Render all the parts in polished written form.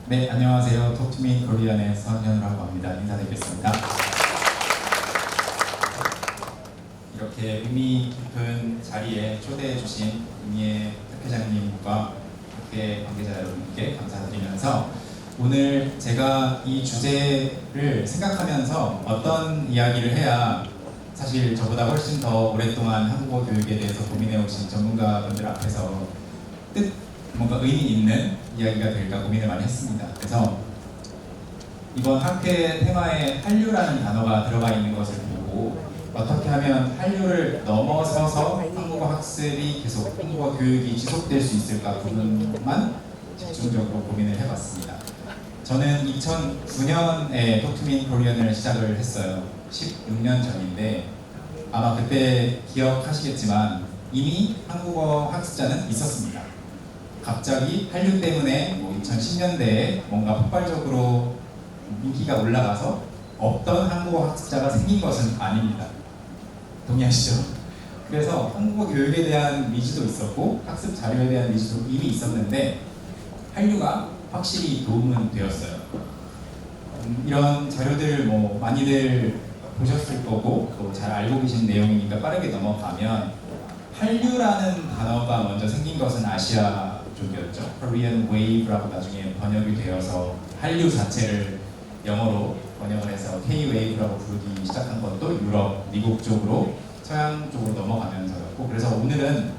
네, 안녕하세요. 톡투미 코리안의 서현우라고 합니다. 인사드리겠습니다. 이렇게 의미 깊은 자리에 초대해 주신 의미의 회장님과 학계 관계자 여러분께 감사드리면서 오늘 제가 이 주제를 생각하면서 어떤 이야기를 해야 사실 저보다 훨씬 더 오랫동안 한국어 교육에 대해서 고민해 오신 전문가분들 앞에서 뭔가 의미 있는 이야기가 될까 고민을 많이 했습니다. 그래서 이번 학회 테마에 한류라는 단어가 들어가 있는 것을 보고 어떻게 하면 한류를 넘어서서 한국어 학습이 계속 한국어 교육이 지속될 수 있을까 부분만 집중적으로 고민을 해봤습니다. 저는 2009년에 톡투미 코리안을 시작을 했어요. 16년 전인데 아마 그때 기억하시겠지만 이미 한국어 학습자는 있었습니다. 갑자기 한류 때문에 2010년대에 뭔가 폭발적으로 인기가 올라가서 없던 한국어 학습자가 생긴 것은 아닙니다. 동의하시죠? 그래서 한국어 교육에 대한 니즈도 있었고 학습 자료에 대한 니즈도 이미 있었는데 한류가 확실히 도움은 되었어요. 이런 자료들 많이들 보셨을 거고 또 잘 알고 계신 내용이니까 빠르게 넘어가면 한류라는 단어가 먼저 생긴 것은 아시아 쪽이었죠. Korean Wave라고 나중에 번역이 되어서 한류 자체를 영어로 번역을 해서 K-Wave라고 부르기 시작한 것도 유럽, 미국 쪽으로 서양 쪽으로 넘어가면서였고 그래서 오늘은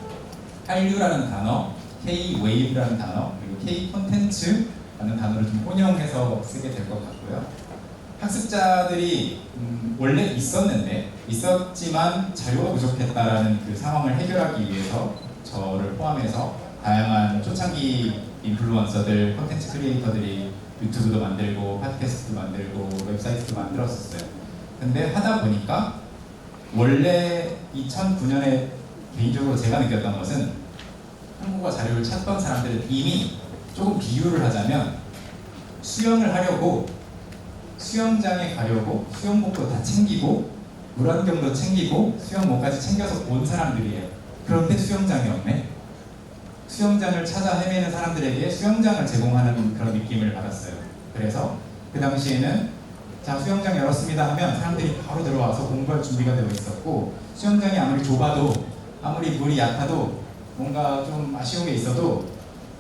한류라는 단어, K-Wave라는 단어, 그리고 K-콘텐츠라는 단어를 좀 혼용해서 쓰게 될 것 같고요. 학습자들이 원래 있었지만 자료가 부족했다라는 그 상황을 해결하기 위해서 저를 포함해서 다양한 초창기 인플루언서들, 콘텐츠 크리에이터들이 유튜브도 만들고 팟캐스트도 만들고 웹사이트도 만들었었어요. 근데 하다 보니까 원래 2009년에 개인적으로 제가 느꼈던 것은 한국어 자료를 찾던 사람들은 이미 조금 비유를 하자면 수영을 하려고 수영장에 가려고 수영복도 다 챙기고 물안경도 챙기고 수영복까지 챙겨서 온 사람들이에요. 그런데 수영장이 없네. 수영장을 찾아 헤매는 사람들에게 수영장을 제공하는 그런 느낌을 받았어요. 그래서 그 당시에는 자 수영장 열었습니다 하면 사람들이 바로 들어와서 공부할 준비가 되어 있었고 수영장이 아무리 좁아도 아무리 물이 얕아도 뭔가 좀 아쉬운 게 있어도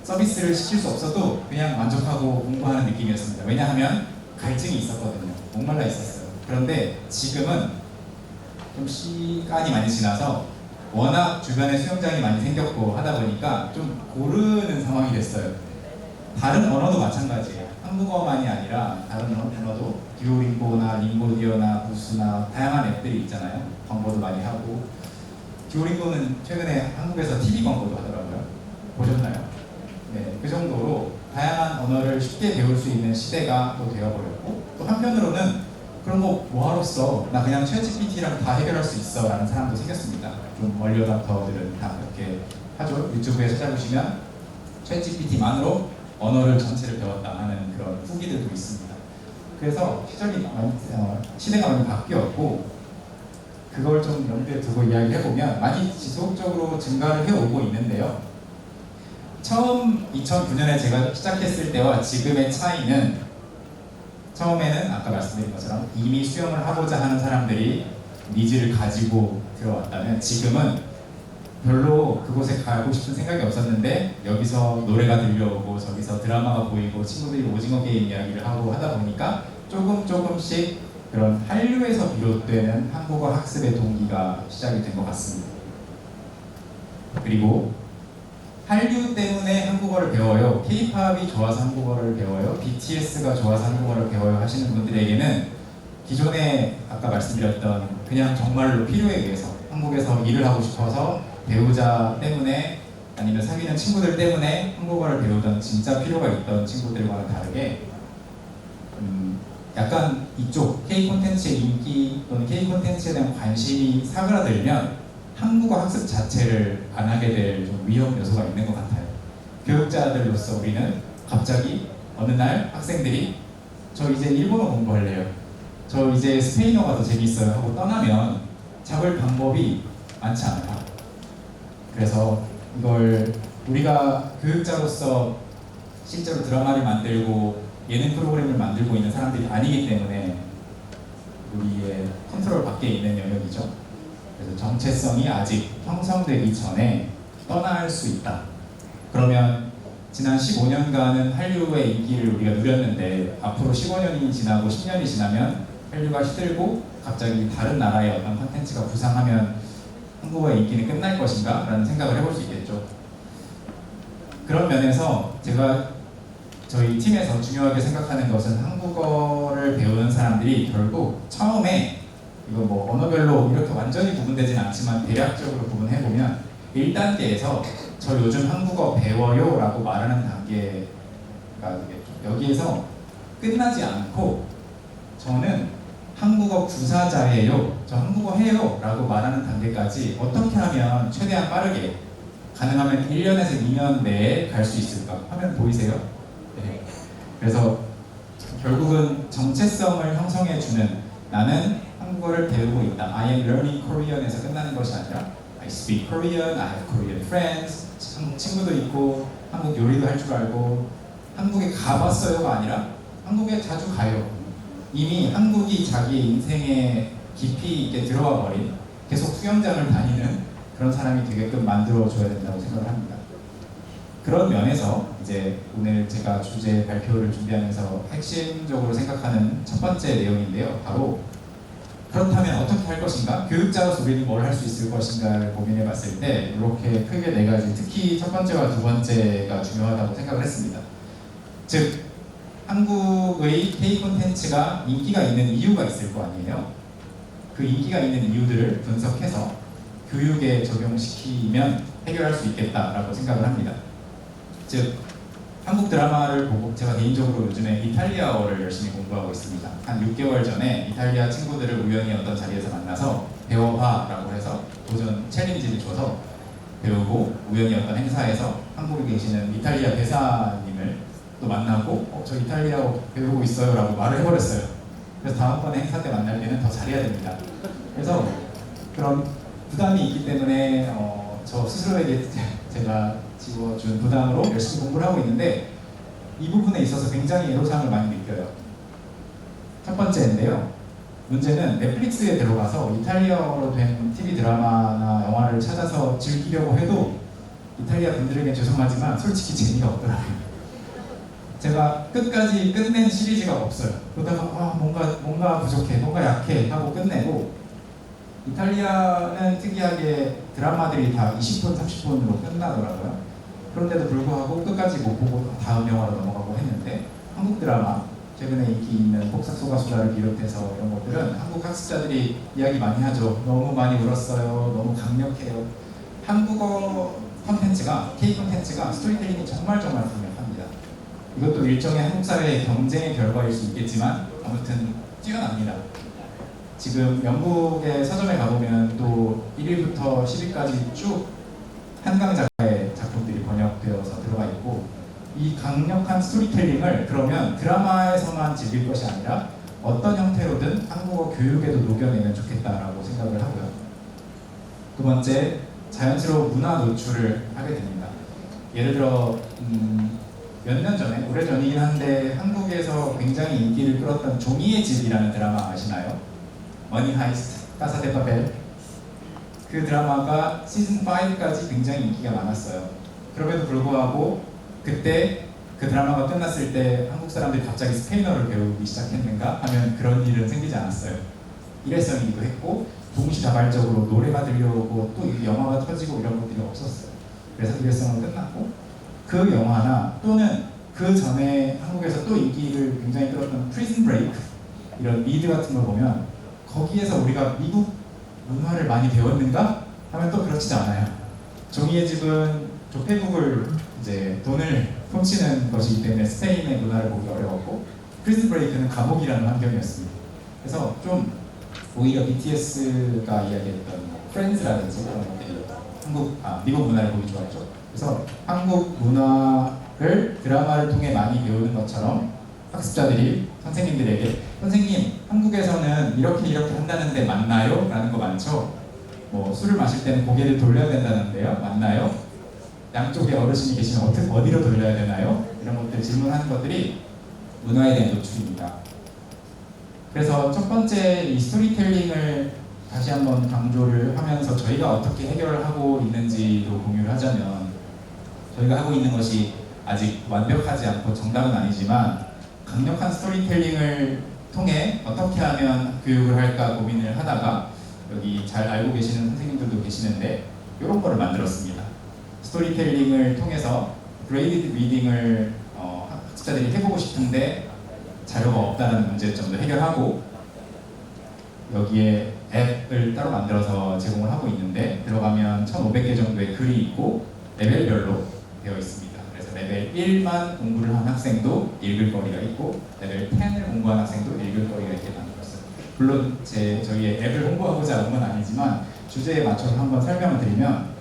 서비스를 시킬 수 없어도 그냥 만족하고 공부하는 느낌이었습니다. 왜냐하면 갈증이 있었거든요. 목말라 있었어요. 그런데 지금은 좀 시간이 많이 지나서 워낙 주변에 수영장이 많이 생겼고 하다 보니까 좀 고르는 상황이 됐어요. 다른 언어도 마찬가지예요. 한국어만이 아니라 다른 언어도 듀오링고나 링고디오나 부스나 다양한 앱들이 있잖아요. 광고도 많이 하고 듀오링고는 최근에 한국에서 TV 광고도 하더라고요. 보셨나요? 네, 그 정도로 다양한 언어를 쉽게 배울 수 있는 시대가 또 되어버렸고 또 한편으로는 그런 거 뭐하러 써? 나 그냥 챗GPT랑 다 해결할 수 있어 라는 사람도 생겼습니다. 좀 얼리어답터들은 다 그렇게 하죠. 유튜브에 찾아보시면 챗GPT만으로 언어를 전체를 배웠다 하는 그런 후기들도 있습니다. 그래서 시대가 많이 바뀌었고 그걸 좀 염두에 두고 이야기해보면 많이 지속적으로 증가를 해오고 있는데요. 처음 2009년에 제가 시작했을 때와 지금의 차이는 처음에는 아까 말씀드린 것처럼 이미 수영을 하고자 하는 사람들이 니즈를 가지고 들어왔다면 지금은 별로 그곳에 가고 싶은 생각이 없었는데 여기서 노래가 들려오고 저기서 드라마가 보이고 친구들이 오징어 게임 이야기를 하고 하다 보니까 조금씩 그런 한류에서 비롯되는 한국어 학습의 동기가 시작이 된 것 같습니다. 그리고 한류 때문에 한국어를 배워요. K-팝이 좋아서 한국어를 배워요. BTS가 좋아서 한국어를 배워요 하시는 분들에게는 기존에 아까 말씀드렸던 그냥 정말로 필요에 의해서 한국에서 일을 하고 싶어서 배우자 때문에 아니면 사귀는 친구들 때문에 한국어를 배우던 진짜 필요가 있던 친구들과는 다르게 약간 이쪽 K-콘텐츠의 인기 또는 K-콘텐츠에 대한 관심이 사그라들면 한국어 학습 자체를 안 하게 될 좀 위험 요소가 있는 것 같아요. 교육자들로서 우리는 갑자기 어느 날 학생들이 저 이제 일본어 공부할래요. 저 이제 스페인어가 더 재밌어요 하고 떠나면 잡을 방법이 많지 않아요. 그래서 이걸 우리가 교육자로서 실제로 드라마를 만들고 예능 프로그램을 만들고 있는 사람들이 아니기 때문에 우리의 컨트롤 밖에 있는 영역이죠. 그래서 정체성이 아직 형성되기 전에 떠날 수 있다. 그러면 지난 15년간은 한류의 인기를 우리가 누렸는데 앞으로 15년이 지나고 10년이 지나면 한류가 시들고 갑자기 다른 나라의 어떤 콘텐츠가 부상하면 한국어의 인기는 끝날 것인가? 라는 생각을 해볼 수 있겠죠. 그런 면에서 제가 저희 팀에서 중요하게 생각하는 것은 한국어를 배우는 사람들이 결국 처음에 이거 뭐 언어별로 이렇게 완전히 구분되진 않지만 대략적으로 구분해보면 1단계에서 저 요즘 한국어 배워요 라고 말하는 단계가 되겠죠. 여기에서 끝나지 않고 저는 한국어 구사자예요, 저 한국어 해요 라고 말하는 단계까지 어떻게 하면 최대한 빠르게 가능하면 1년에서 2년 내에 갈 수 있을까? 화면 보이세요? 네. 그래서 결국은 정체성을 형성해주는 나는 한국어를 배우고 있다. I am learning Korean에서 끝나는 것이 아니라 I speak Korean, I have Korean friends. 한국 친구도 있고 한국 요리도 할 줄 알고 한국에 가봤어요가 아니라 한국에 자주 가요. 이미 한국이 자기의 인생에 깊이 있게 들어와 버린 계속 수영장을 다니는 그런 사람이 되게끔 만들어줘야 된다고 생각을 합니다. 그런 면에서 이제 오늘 제가 주제 발표를 준비하면서 핵심적으로 생각하는 첫 번째 내용인데요. 바로 그렇다면 어떻게 할 것인가? 교육자로서 우리는 뭘 할 수 있을 것인가를 고민해 봤을 때 이렇게 크게 네 가지, 특히 첫 번째와 두 번째가 중요하다고 생각을 했습니다. 즉, 한국의 K 콘텐츠가 인기가 있는 이유가 있을 거 아니에요. 그 인기가 있는 이유들을 분석해서 교육에 적용시키면 해결할 수 있겠다라고 생각을 합니다. 즉, 한국 드라마를 보고 제가 개인적으로 요즘에 이탈리아어를 열심히 공부하고 있습니다. 한 6개월 전에 이탈리아 친구들을 우연히 어떤 자리에서 만나서 배워봐라고 해서 도전 챌린지를 줘서 배우고, 우연히 어떤 행사에서 한국에 계시는 이탈리아 대사님을 또 만나고 저 이탈리아어 배우고 있어요 라고 말을 해버렸어요. 그래서 다음번에 행사 때 만날 때는 더 잘해야 됩니다. 그래서 그런 부담이 있기 때문에 저 스스로에게 제가 지워준 부담으로 열심히 공부를 하고 있는데 이 부분에 있어서 굉장히 애로사항을 많이 느껴요. 첫 번째인데요. 문제는 넷플릭스에 들어가서 이탈리아어로 된 TV 드라마나 영화를 찾아서 즐기려고 해도 이탈리아 분들에게 죄송하지만 솔직히 재미가 없더라고요. 제가 끝까지 끝낸 시리즈가 없어요. 그러다가 뭔가 부족해, 뭔가 약해 하고 끝내고, 이탈리아는 특이하게 드라마들이 다 20분, 30분으로 끝나더라고요. 그런데도 불구하고 끝까지 못 보고 다음 영화로 넘어가고 했는데, 한국 드라마, 최근에 인기 있는 복사소가수다를 비롯해서 이런 것들은 한국 학습자들이 이야기 많이 하죠. 너무 많이 울었어요. 너무 강력해요. 한국어 콘텐츠가, K 콘텐츠가 스토리텔링이 정말 강력합니다. 이것도 일종의 한국 사회의 경쟁의 결과일 수 있겠지만 아무튼 뛰어납니다. 지금 영국의 서점에 가보면 또 1위부터 10위까지 쭉 한강 작가의 작품들이 번역되어서 들어가 있고, 이 강력한 스토리텔링을 그러면 드라마에서만 즐길 것이 아니라 어떤 형태로든 한국어 교육에도 녹여내면 좋겠다라고 생각을 하고요. 두 번째, 자연스러운 문화 노출을 하게 됩니다. 예를 들어 몇 년 전에, 오래전이긴 한데 한국에서 굉장히 인기를 끌었던 종이의 집이라는 드라마 아시나요? 머니 하이스트, 카사 데 파벨. 그 드라마가 시즌 5까지 굉장히 인기가 많았어요. 그럼에도 불구하고 그때 그 드라마가 끝났을 때 한국 사람들이 갑자기 스페인어를 배우기 시작했는가 하면 그런 일은 생기지 않았어요. 일회성이기도 했고 동시다발적으로 노래가 들려오고 또 영화가 터지고 이런 것들이 없었어요. 그래서 일회성은 끝났고, 그 영화나 또는 그 전에 한국에서 또 인기를 굉장히 끌었던 프리즌 브레이크, 이런 미드 같은 걸 보면 거기에서 우리가 미국 문화를 많이 배웠는가 하면 또 그렇지 않아요. 종이의 집은 조폐국을 이제 돈을 훔치는 것이기 때문에 스페인의 문화를 보기 어려웠고, 프리즌 브레이크는 감옥이라는 환경이었습니다. 그래서 좀 오히려 BTS가 이야기했던 프렌즈라든지 그런 것들이 미국 문화를 보기 좋았죠. 그래서 한국 문화를 드라마를 통해 많이 배우는 것처럼 학습자들이 선생님들에게 선생님, 한국에서는 이렇게 한다는데 맞나요? 라는 거 많죠? 뭐 술을 마실 때는 고개를 돌려야 된다는데요? 맞나요? 양쪽에 어르신이 계시면 어디로 돌려야 되나요? 이런 것들 질문하는 것들이 문화에 대한 노출입니다. 그래서 첫 번째 이 스토리텔링을 다시 한번 강조를 하면서 저희가 어떻게 해결을 하고 있는지도 공유를 하자면, 저희가 하고 있는 것이 아직 완벽하지 않고 정답은 아니지만 강력한 스토리텔링을 통해 어떻게 하면 교육을 할까 고민을 하다가 여기 잘 알고 계시는 선생님들도 계시는데 이런 거를 만들었습니다. 스토리텔링을 통해서 그레이디드 리딩을 학습자들이 해보고 싶은데 자료가 없다는 문제점도 해결하고, 여기에 앱을 따로 만들어서 제공을 하고 있는데 들어가면 1,500개 정도의 글이 있고 레벨별로 되어 있습니다. 그래서 레벨 1만 공부를 한 학생도 읽을 거리가 있고 레벨 10을 공부한 학생도 읽을 거리가 있게 만들었어요. 물론 저희의 앱을 홍보하고자 한 건 아니지만 주제에 맞춰서 한번 설명을 드리면,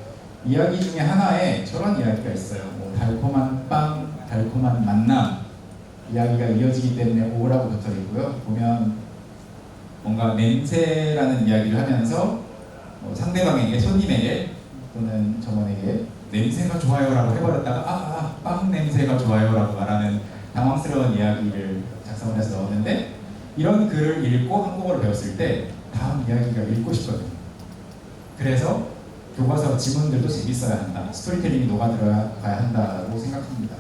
이야기 중에 하나에 저런 이야기가 있어요. 뭐 달콤한 빵, 달콤한 만남 이야기가 이어지기 때문에 오라고 붙어 있고요. 보면 뭔가 냄새라는 이야기를 하면서 상대방에게, 손님에게 또는 점원에게 냄새가 좋아요라고 해버렸다가 빵 냄새가 좋아요라고 말하는 당황스러운 이야기를 작성을 해서 넣었는데, 이런 글을 읽고 한국어를 배웠을 때 다음 이야기가 읽고 싶거든요. 그래서 교과서 지문들도 재밌어야 한다, 스토리텔링이 녹아들어가야 한다고 생각합니다.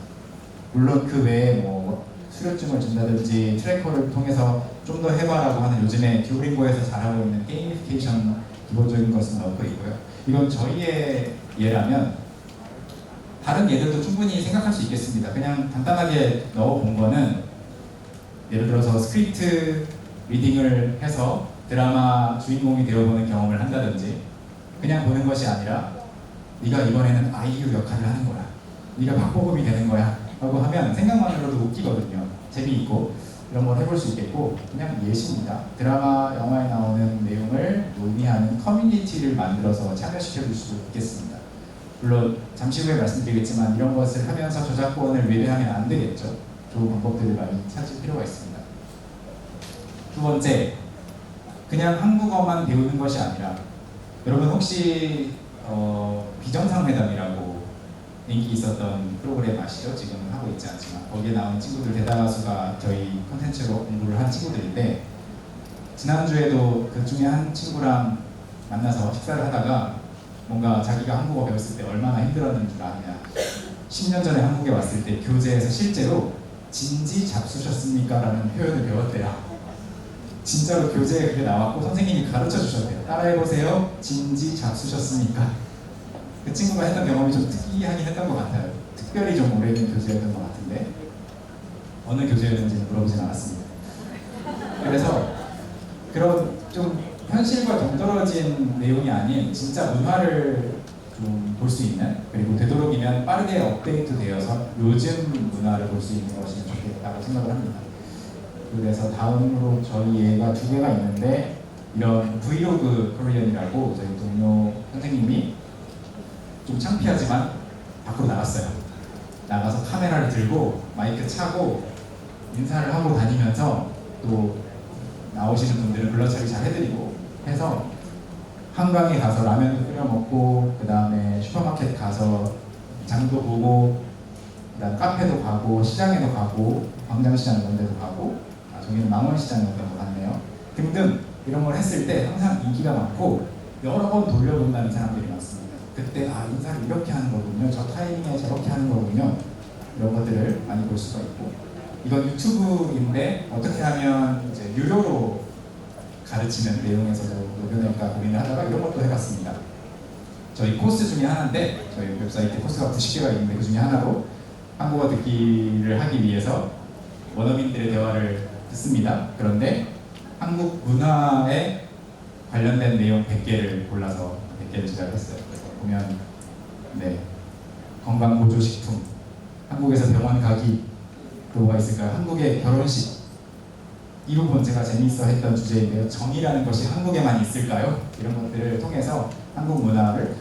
물론 그 외에 뭐 수료증을 준다든지 트래커를 통해서 좀 더 해봐라고 하는, 요즘에 듀오링고에서 잘하고 있는 게이미피케이션 기본적인 것은 넣고 있고요. 이건 저희의 예라면 다른 예들도 충분히 생각할 수 있겠습니다. 그냥 간단하게 넣어본 거는, 예를 들어서 스크립트 리딩을 해서 드라마 주인공이 되어보는 경험을 한다든지, 그냥 보는 것이 아니라 네가 이번에는 아이유 역할을 하는 거야, 네가 박보검이 되는 거야 라고 하면 생각만으로도 웃기거든요. 재미있고 이런 걸 해볼 수 있겠고, 그냥 예시입니다. 드라마, 영화에 나오는 내용을 논의하는 커뮤니티를 만들어서 참여시켜 줄 수도 있겠습니다. 물론 잠시 후에 말씀드리겠지만 이런 것을 하면서 저작권을 위배하면 안 되겠죠. 좋은 방법들을 많이 찾을 필요가 있습니다. 두 번째, 그냥 한국어만 배우는 것이 아니라, 여러분 혹시 비정상회담이라고 인기 있었던 프로그램 아시죠? 지금 하고 있지 않지만 거기에 나온 친구들 대다수가 저희 콘텐츠로 공부를 한 친구들인데, 지난주에도 그 중에 한 친구랑 만나서 식사를 하다가 뭔가 자기가 한국어 배웠을 때 얼마나 힘들었는 줄 아냐, 10년 전에 한국에 왔을 때 교재에서 실제로 진지 잡수셨습니까? 라는 표현을 배웠대요. 진짜로 교재에 그게 나왔고 선생님이 가르쳐 주셨대요. 따라해보세요. 진지 잡수셨습니까? 그 친구가 했던 경험이 좀 특이하긴 했던 것 같아요. 특별히 좀 오래된 교재였던 것 같은데 어느 교재였는지는 물어보진 않았습니다. 그래서 그런 좀 현실과 동떨어진 내용이 아닌 진짜 문화를 좀 볼 수 있는, 그리고 되도록이면 빠르게 업데이트 되어서 요즘 문화를 볼 수 있는 것이 좋겠다고 생각을 합니다. 그래서 다음으로 저희 예가 두 개가 있는데, 이런 브이로그 코리언이라고 저희 동료 선생님이 좀 창피하지만 밖으로 나갔어요. 나가서 카메라를 들고 마이크 차고 인사를 하고 다니면서 또 나오시는 분들은 블러 처리 잘 해드리고 해서 한강에 가서 라면도 끓여 먹고, 그 다음에 슈퍼마켓 가서 장도 보고, 그 다음 카페도 가고, 시장에도 가고, 광장시장 이런 데도 가고, 저기는 망원시장이었던 것 같네요. 등등 이런 걸 했을 때 항상 인기가 많고 여러 번 돌려본다는 사람들이 많습니다. 그때 인사를 이렇게 하는 거군요, 저 타이밍에 저렇게 하는 거군요, 이런 것들을 많이 볼 수가 있고, 이건 유튜브인데 어떻게 하면 이제 유료로 가르치는 내용에서도 녹여낼까 고민을 하다가 이런 것도 해봤습니다. 저희 코스 중에 하나인데, 저희 웹사이트에 코스가 90개가 있는데 그 중에 하나로 한국어 듣기를 하기 위해서 원어민들의 대화를 듣습니다. 그런데 한국 문화에 관련된 내용 100개를 골라서 100개를 제작했어요. 그래서 보면 건강보조식품, 한국에서 병원 가기, 또 뭐가 있을까요? 한국의 결혼식, 이 부분 제가 재미있어 했던 주제인데요. 정이라는 것이 한국에만 있을까요? 이런 것들을 통해서 한국 문화를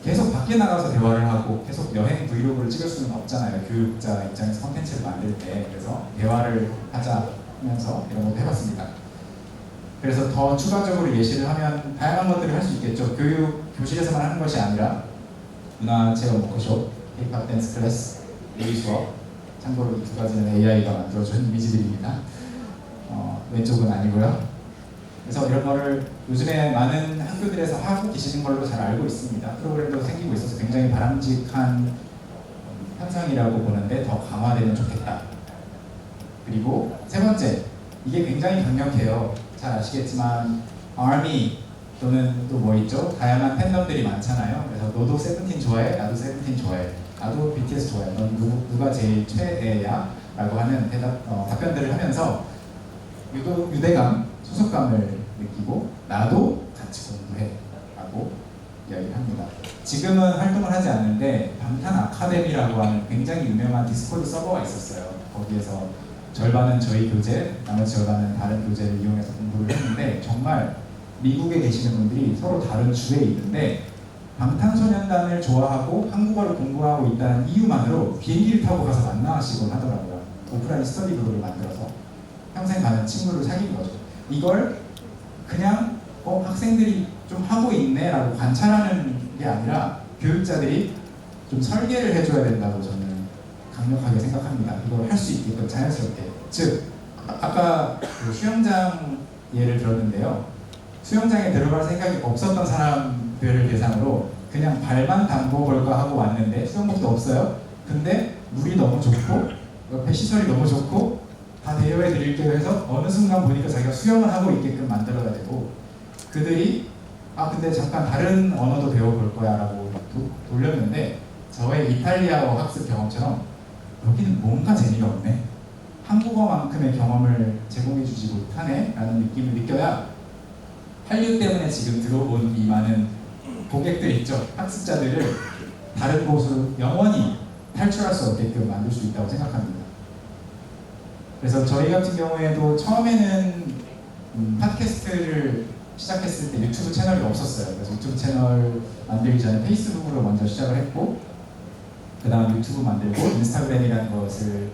계속 밖에 나가서 대화를 하고, 계속 여행 브이로그를 찍을 수는 없잖아요. 교육자 입장에서 콘텐츠를 만들 때. 그래서 대화를 하자 하면서 이런 것도 해봤습니다. 그래서 더 추가적으로 예시를 하면 다양한 것들을 할 수 있겠죠. 교실에서만 하는 것이 아니라 문화체험 워크숍, K-pop 댄스 클래스, 요리 수업. 참고로 이 두 가지는 AI가 만들어준 이미지들입니다. 왼쪽은 아니고요. 그래서 이런 거를 요즘에 많은 학교들에서 하고 계시는 걸로 잘 알고 있습니다. 프로그램도 생기고 있어서 굉장히 바람직한 현상이라고 보는데 더 강화되면 좋겠다. 그리고 세 번째, 이게 굉장히 강력해요. 잘 아시겠지만 아미 또는 또 뭐 있죠? 다양한 팬덤들이 많잖아요. 그래서 너도 세븐틴 좋아해? 나도 세븐틴 좋아해. 나도 BTS 좋아해. 넌 누가 제일 최애야? 라고 하는 답변들을 하면서 유대감, 소속감을 느끼고 나도 같이 공부해 라고 이야기를 합니다. 지금은 활동을 하지 않는데 방탄 아카데미라고 하는 굉장히 유명한 디스코드 서버가 있었어요. 거기에서 절반은 저희 교재, 나머지 절반은 다른 교재를 이용해서 공부를 했는데 정말 미국에 계시는 분들이 서로 다른 주에 있는데 방탄소년단을 좋아하고 한국어를 공부하고 있다는 이유만으로 비행기를 타고 가서 만나시곤 하더라고요. 오프라인 스터디 그룹을 만들어서 평생 가는 친구를 사귄 거죠. 이걸 그냥 학생들이 좀 하고 있네 라고 관찰하는 게 아니라 교육자들이 좀 설계를 해줘야 된다고 저는 강력하게 생각합니다. 이걸 할 수 있게끔 자연스럽게. 즉 아까 그 수영장 예를 들었는데요. 수영장에 들어갈 생각이 없었던 사람들을 대상으로 그냥 발만 담궈 볼까 하고 왔는데 수영복도 없어요. 근데 물이 너무 좋고 옆에 시설이 너무 좋고 다 대여해 드릴게요 해서 어느 순간 보니까 자기가 수영을 하고 있게끔 만들어야 되고, 그들이 근데 잠깐 다른 언어도 배워볼 거야 라고 돌렸는데 저의 이탈리아어 학습 경험처럼 여기는 뭔가 재미가 없네, 한국어만큼의 경험을 제공해주지 못하네 라는 느낌을 느껴야 한류 때문에 지금 들어온 이 많은 고객들 있죠, 학습자들을 다른 곳으로 영원히 탈출할 수 없게끔 만들 수 있다고 생각합니다. 그래서 저희 같은 경우에도 처음에는 팟캐스트를 시작했을 때 유튜브 채널이 없었어요. 그래서 유튜브 채널 만들기 전에 페이스북으로 먼저 시작을 했고, 그 다음 유튜브 만들고 인스타그램이라는 것을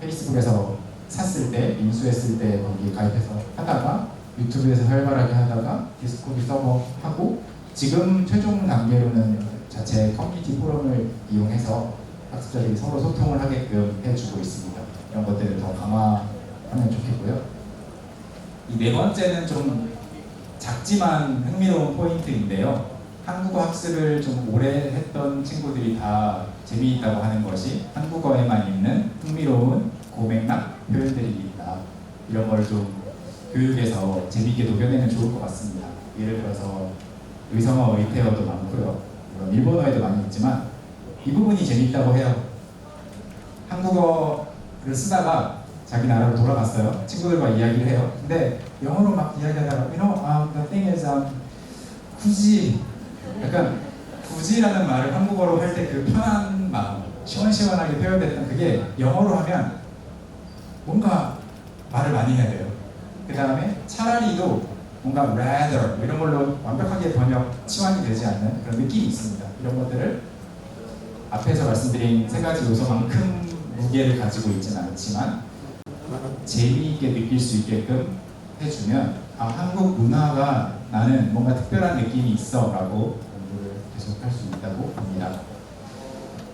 페이스북에서 샀을 때, 인수했을 때 거기에 가입해서 하다가 유튜브에서 활발하게 하다가 디스코드 서버 하고, 지금 최종 단계로는 자체 커뮤니티 포럼을 이용해서 학습자들이 서로 소통을 하게끔 해주고 있습니다. 이런 것들을 더 강화하면 좋겠고요. 이 네 번째는 좀 작지만 흥미로운 포인트인데요. 한국어 학습을 좀 오래 했던 친구들이 다 재미있다고 하는 것이 한국어에만 있는 흥미로운 고맥락 표현들이 있다. 이런 걸 좀 교육에서 재미있게 녹여내면 좋을 것 같습니다. 예를 들어서 의성어, 의태어도 많고요. 물론 일본어에도 많이 있지만 이 부분이 재미있다고 해요. 한국어를 쓰다가 자기 나라로 돌아갔어요. 친구들과 이야기를 해요. 근데 영어로 막 이야기하다가 the thing is 굳이, 약간 굳이라는 말을 한국어로 할 때 그 편한 마음, 시원시원하게 표현됐던 그게 영어로 하면 뭔가 말을 많이 해야 돼요. 그 다음에 차라리도 뭔가 rather 이런 걸로 완벽하게 치환이 되지 않는 그런 느낌이 있습니다. 이런 것들을 앞에서 말씀드린 세 가지 요소만큼 무게를 가지고 있지는 않지만 재미있게 느낄 수 있게끔 해주면 한국 문화가 나는 뭔가 특별한 느낌이 있어 라고 공부를 계속 할 수 있다고 봅니다.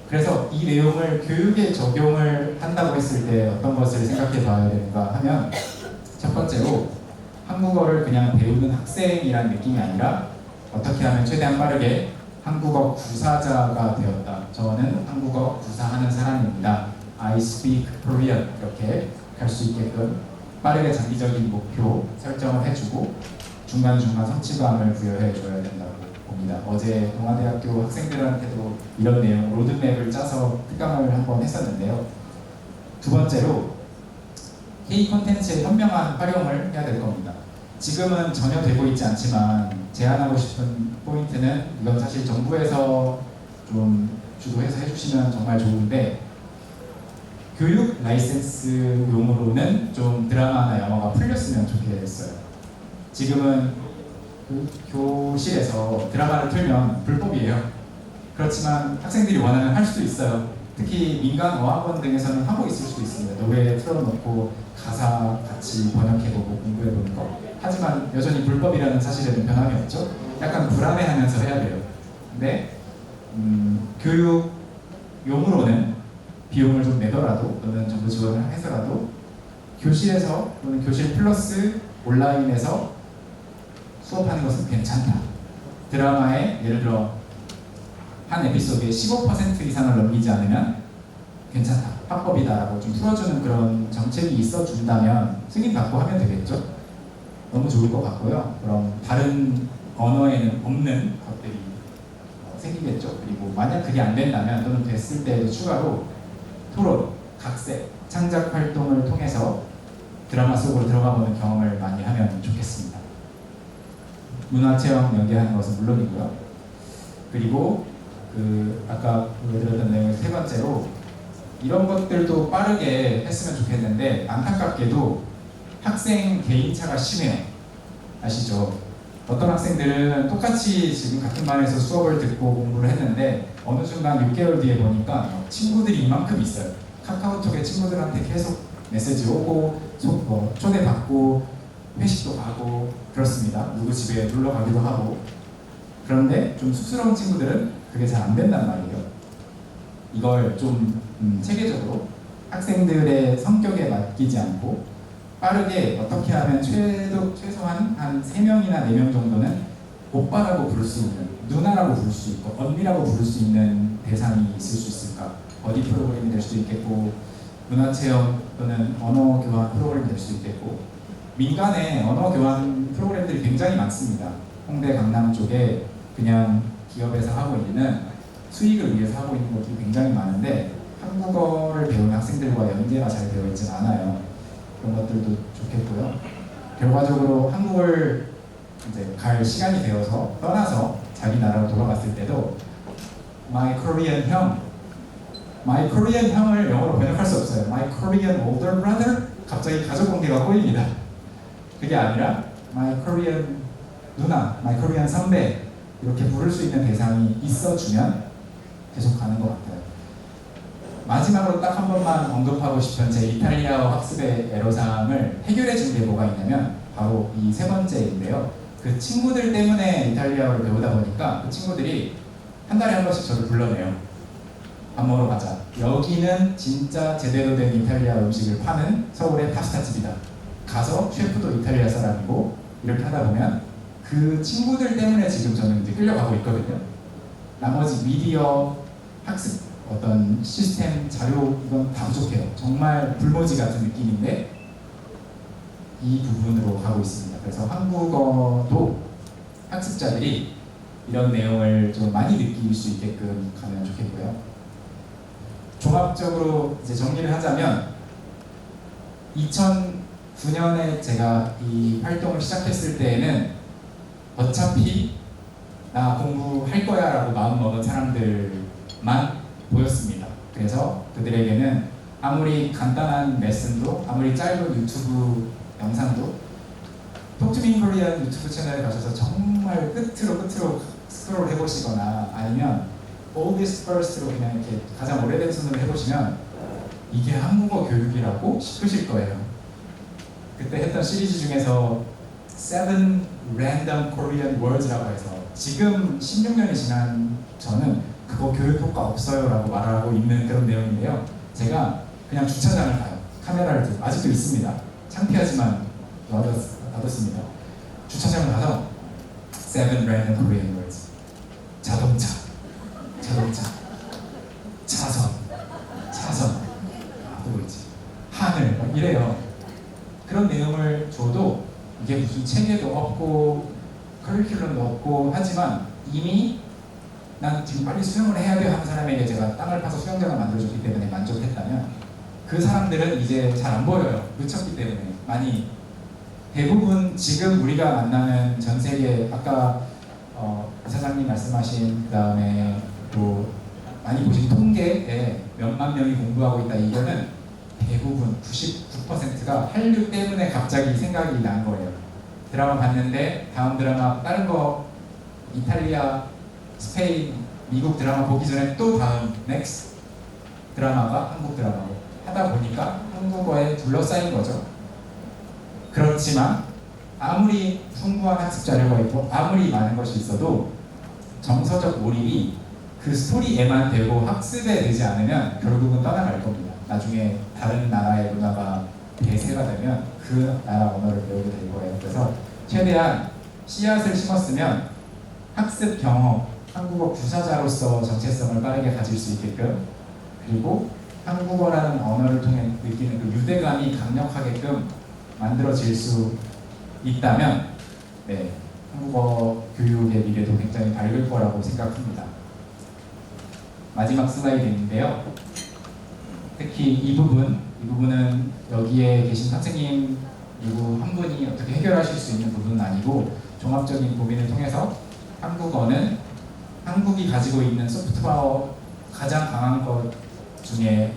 그래서 이 내용을 교육에 적용을 한다고 했을 때 어떤 것을 생각해 봐야 되는가 하면, 첫 번째로 한국어를 그냥 배우는 학생이란 느낌이 아니라 어떻게 하면 최대한 빠르게 한국어 구사자가 되었다. 저는 한국어 구사하는 사람입니다. I speak Korean. 이렇게 할 수 있게끔 빠르게 장기적인 목표 설정을 해주고 중간중간 성취감을 부여해줘야 된다고 봅니다. 어제 동아대학교 학생들한테도 이런 내용 로드맵을 짜서 특강을 한번 했었는데요. 두 번째로 K 콘텐츠의 현명한 활용을 해야 될 겁니다. 지금은 전혀 되고 있지 않지만 제안하고 싶은 포인트는, 이건 사실 정부에서 좀 주도해서 해주시면 정말 좋은데, 교육 라이센스용으로는 좀 드라마나 영화가 풀렸으면 좋겠어요. 지금은 교실에서 드라마를 틀면 불법이에요. 그렇지만 학생들이 원하면 할 수도 있어요. 특히 민간 어학원 등에서는 하고 있을 수도 있습니다. 노래 틀어놓고 가사 같이 번역해보고 공부해보는 거. 하지만 여전히 불법이라는 사실에는 변함이 없죠. 약간 불안해하면서 해야 돼요. 근데 교육용으로는 비용을 좀 내더라도 또는 정부 지원을 해서라도 교실에서 또는 교실 플러스 온라인에서 수업하는 것은 괜찮다. 드라마에 예를 들어 한 에피소드에 15% 이상을 넘기지 않으면 괜찮다. 합법이다라고 좀 풀어주는 그런 정책이 있어 준다면 승인받고 하면 되겠죠. 너무 좋을 것 같고요. 그럼 다른 언어에는 없는 것들이 생기겠죠. 그리고 만약 그게 안 된다면 또는 됐을 때에도 추가로 토론, 각색, 창작 활동을 통해서 드라마 속으로 들어가 보는 경험을 많이 하면 좋겠습니다. 문화체험 연계하는 것은 물론이고요. 그리고 아까 보여드렸던 내용 세 번째로 이런 것들도 빠르게 했으면 좋겠는데 안타깝게도 학생 개인차가 심해요. 아시죠? 어떤 학생들은 똑같이 지금 같은 반에서 수업을 듣고 공부를 했는데 어느 순간 6개월 뒤에 보니까 친구들이 이만큼 있어요. 카카오톡에 친구들한테 계속 메시지 오고 초대받고 회식도 가고 그렇습니다. 누구 집에 놀러 가기도 하고. 그런데 좀 쑥스러운 친구들은 그게 잘 안 된단 말이에요. 이걸 좀 체계적으로 학생들의 성격에 맡기지 않고 빠르게 어떻게 하면 최소한 한 3명이나 4명 정도는 오빠라고 부를 수 있는, 누나라고 부를 수 있고 언니라고 부를 수 있는 대상이 있을 수 있을까? 어디 프로그램이 될 수도 있겠고 문화체험 또는 언어교환 프로그램이 될 수도 있겠고 민간의 언어교환 프로그램들이 굉장히 많습니다. 홍대 강남 쪽에 그냥 기업에서 하고 있는 수익을 위해서 하고 있는 것들이 굉장히 많은데 한국어를 배우는 학생들과 연계가 잘 되어 있진 않아요. 그런 것들도 좋겠고요. 결과적으로 한국을 이제 갈 시간이 되어서 떠나서 자기 나라로 돌아갔을 때도 My Korean 형을 영어로 번역할 수 없어요. My Korean older brother? 갑자기 가족 관계가 꼬입니다. 그게 아니라 My Korean 누나, My Korean 선배 이렇게 부를 수 있는 대상이 있어주면 계속 가는 것 같아요. 마지막으로 딱 한 번만 언급하고 싶은 제 이탈리아어 학습의 애로사항을 해결해 준 게 뭐가 있냐면 바로 이 세 번째인데요. 그 친구들 때문에 이탈리아어를 배우다 보니까 그 친구들이 한 달에 한 번씩 저를 불러내요. 밥 먹으러 가자. 여기는 진짜 제대로 된 이탈리아 음식을 파는 서울의 파스타집이다. 가서 셰프도 이탈리아 사람이고 이렇게 하다 보면 그 친구들 때문에 지금 저는 이제 끌려가고 있거든요. 나머지 미디어, 학습, 어떤 시스템, 자료 이건 다 부족해요. 정말 불모지 같은 느낌인데 이 부분으로 가고 있습니다. 그래서 한국어도 학습자들이 이런 내용을 좀 많이 느낄 수 있게끔 가면 좋겠고요. 종합적으로 이제 정리를 하자면 2009년에 제가 이 활동을 시작했을 때에는 어차피 나 공부할 거야 라고 마음먹은 사람들만 보였습니다. 그래서 그들에게는 아무리 간단한 레슨도 아무리 짧은 유튜브 영상도 톡투민 코리안 유튜브 채널에 가셔서 정말 끝으로 스크롤 해보시거나 아니면 oldest first로 그냥 이렇게 가장 오래된 순으로 해보시면 이게 한국어 교육이라고 싶으실 거예요. 그때 했던 시리즈 중에서 7 Random Korean Words라고 해서 지금 16년이 지난 저는 그거 교육 효과 없어요 라고 말하고 있는 그런 내용인데요. 제가 그냥 주차장을 가요. 카메라를 들고 아직도 있습니다. 창피하지만 놔뒀습니다. 주차장을 가서 7 Random Korean Words 자동차 차선 또 있지 하늘 막 이래요. 그런 내용을 줘도 이게 무슨 체계도 없고 커리큘럼도 없고 하지만 이미 난 지금 빨리 수영을 해야 돼 하는 사람에게 제가 땅을 파서 수영장을 만들어줬기 때문에 만족했다면 그 사람들은 이제 잘 안 보여요. 늦췄기 때문에 많이 대부분 지금 우리가 만나는 전 세계 아까 사장님 말씀하신 그 다음에 또 많이 보신 통계에 몇만 명이 공부하고 있다 이거는 대부분 99%가 한류 때문에 갑자기 생각이 난 거예요. 드라마 봤는데 다음 드라마 다른 거 이탈리아, 스페인, 미국 드라마 보기 전에 또 다음 넥스트 드라마가 한국 드라마고 하다 보니까 한국어에 둘러싸인 거죠. 그렇지만 아무리 풍부한 학습 자료가 있고 아무리 많은 것이 있어도 정서적 몰입이 그 스토리에만 되고 학습에 되지 않으면 결국은 떠나갈 겁니다. 나중에 다른 나라의 문화가 대세가 되면 그 나라 언어를 배우게 될 거예요. 그래서 최대한 씨앗을 심었으면 학습 경험, 한국어 구사자로서 정체성을 빠르게 가질 수 있게끔, 그리고 한국어라는 언어를 통해 느끼는 그 유대감이 강력하게끔 만들어질 수 있다면 네, 한국어 교육의 미래도 굉장히 밝을 거라고 생각합니다. 마지막 슬라이드인데요. 특히 이 부분은 여기에 계신 선생님 누구 한 분이 어떻게 해결하실 수 있는 부분은 아니고, 종합적인 고민을 통해서 한국어는 한국이 가지고 있는 소프트파워 가장 강한 것 중에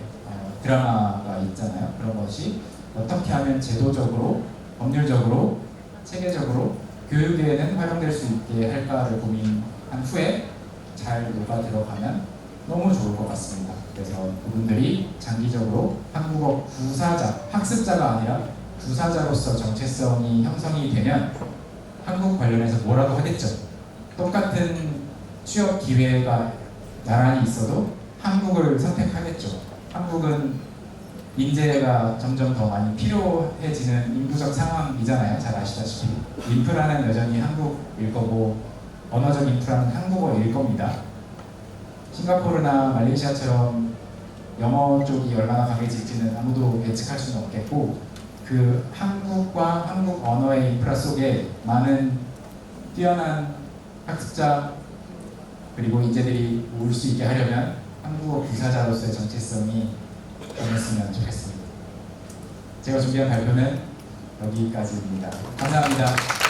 드라마가 있잖아요. 그런 것이 어떻게 하면 제도적으로, 법률적으로, 체계적으로 교육에는 활용될 수 있게 할까를 고민한 후에 잘 녹아 들어가면 너무 좋을 것 같습니다. 그래서 그분들이 장기적으로 한국어 구사자, 학습자가 아니라 구사자로서 정체성이 형성이 되면 한국 관련해서 뭐라도 하겠죠. 똑같은 취업 기회가 나란히 있어도 한국을 선택하겠죠. 한국은 인재가 점점 더 많이 필요해지는 인구적 상황이잖아요. 잘 아시다시피 인프라는 여전히 한국일 거고 언어적 인프라는 한국어일 겁니다. 싱가포르나 말레이시아처럼 영어 쪽이 얼마나 강해질지는 아무도 예측할 수는 없겠고, 그 한국과 한국 언어의 인프라 속에 많은 뛰어난 학습자 그리고 인재들이 올 수 있게 하려면 한국어 구사자로서의 정체성이 강했으면 좋겠습니다. 제가 준비한 발표는 여기까지입니다. 감사합니다.